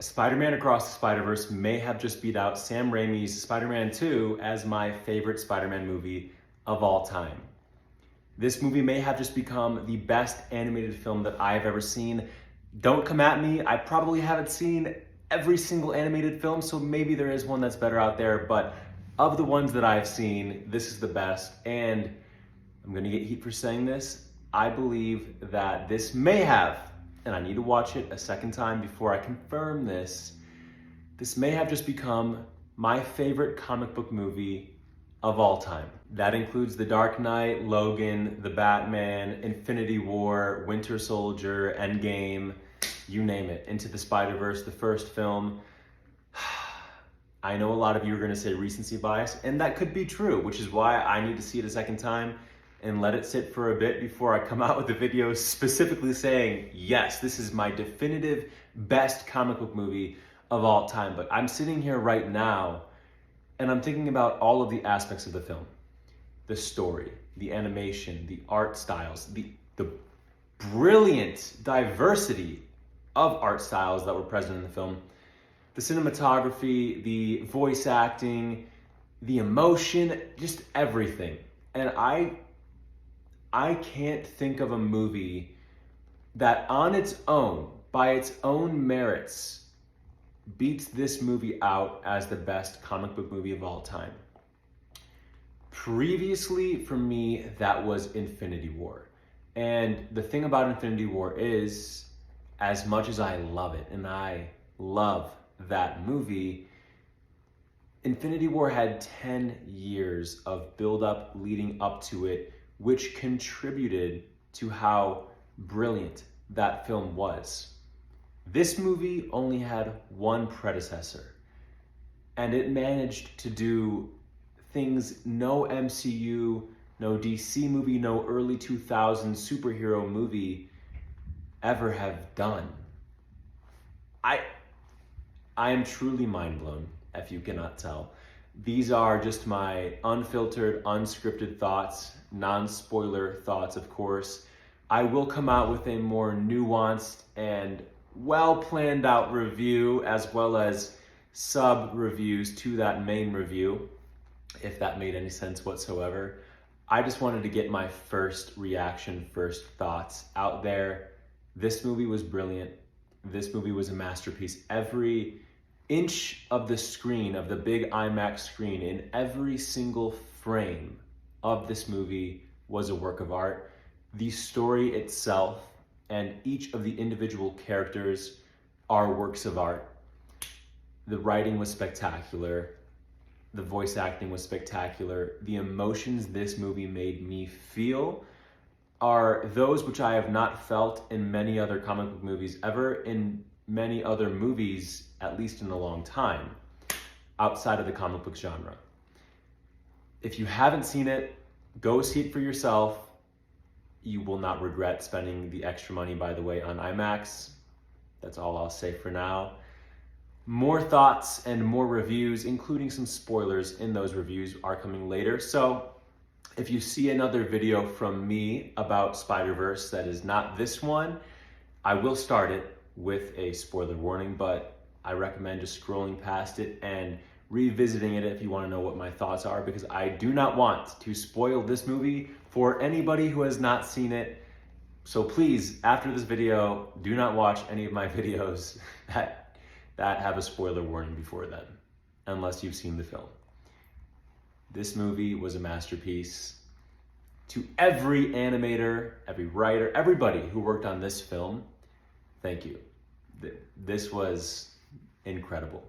Spider-Man Across the Spider-Verse may have just beat out Sam Raimi's Spider-Man 2 as my favorite Spider-Man movie of all time. This movie may have just become the best animated film that I've ever seen. Don't come at me, I probably haven't seen every single animated film, so maybe there is one that's better out there, but of the ones that I've seen, this is the best, and I'm gonna get heat for saying this. I believe that this may have, and I need to watch it a second time before I confirm this may have just become my favorite comic book movie of all time. That includes The Dark Knight, Logan, The Batman, Infinity War, Winter Soldier, Endgame, you name it. Into the Spider-Verse, the first film. I know a lot of you are gonna say recency bias, and that could be true, which is why I need to see it a second time and let it sit for a bit before I come out with a video specifically saying, yes, this is my definitive best comic book movie of all time. But I'm sitting here right now and I'm thinking about all of the aspects of the film. The story, the animation, the art styles, the brilliant diversity of art styles that were present in the film, the cinematography, the voice acting, the emotion, just everything. And I can't think of a movie that on its own, by its own merits, beats this movie out as the best comic book movie of all time. Previously, for me, that was Infinity War. And the thing about Infinity War is, as much as I love it, and I love that movie, Infinity War had 10 years of build-up leading up to it, which contributed to how brilliant that film was. This movie only had one predecessor, and it managed to do things no MCU, no DC movie, no early 2000s superhero movie ever have done. I am truly mind blown, if you cannot tell. These are just my unfiltered, unscripted thoughts, non-spoiler thoughts, of course. I will come out with a more nuanced and well-planned out review, as well as sub-reviews to that main review, if that made any sense whatsoever. I just wanted to get my first reaction, first thoughts out there. This movie was brilliant. This movie was a masterpiece. Every inch of the screen, of the big IMAX screen, in every single frame of this movie was a work of art. The story itself and each of the individual characters are works of art. The writing was spectacular. The voice acting was spectacular. The emotions this movie made me feel are those which I have not felt in many other comic book movies ever, in many other movies, at least in a long time, outside of the comic book genre. If you haven't seen it, go see it for yourself. You will not regret spending the extra money, by the way, on IMAX. That's all I'll say for now. More thoughts and more reviews, including some spoilers in those reviews, are coming later. So if you see another video from me about Spider-Verse that is not this one, I will start it with a spoiler warning, but I recommend just scrolling past it and revisiting it if you want to know what my thoughts are, because I do not want to spoil this movie for anybody who has not seen it. So please, after this video, do not watch any of my videos that have a spoiler warning before then, unless you've seen the film. This movie was a masterpiece. To every animator, every writer, everybody who worked on this film, thank you. This was incredible.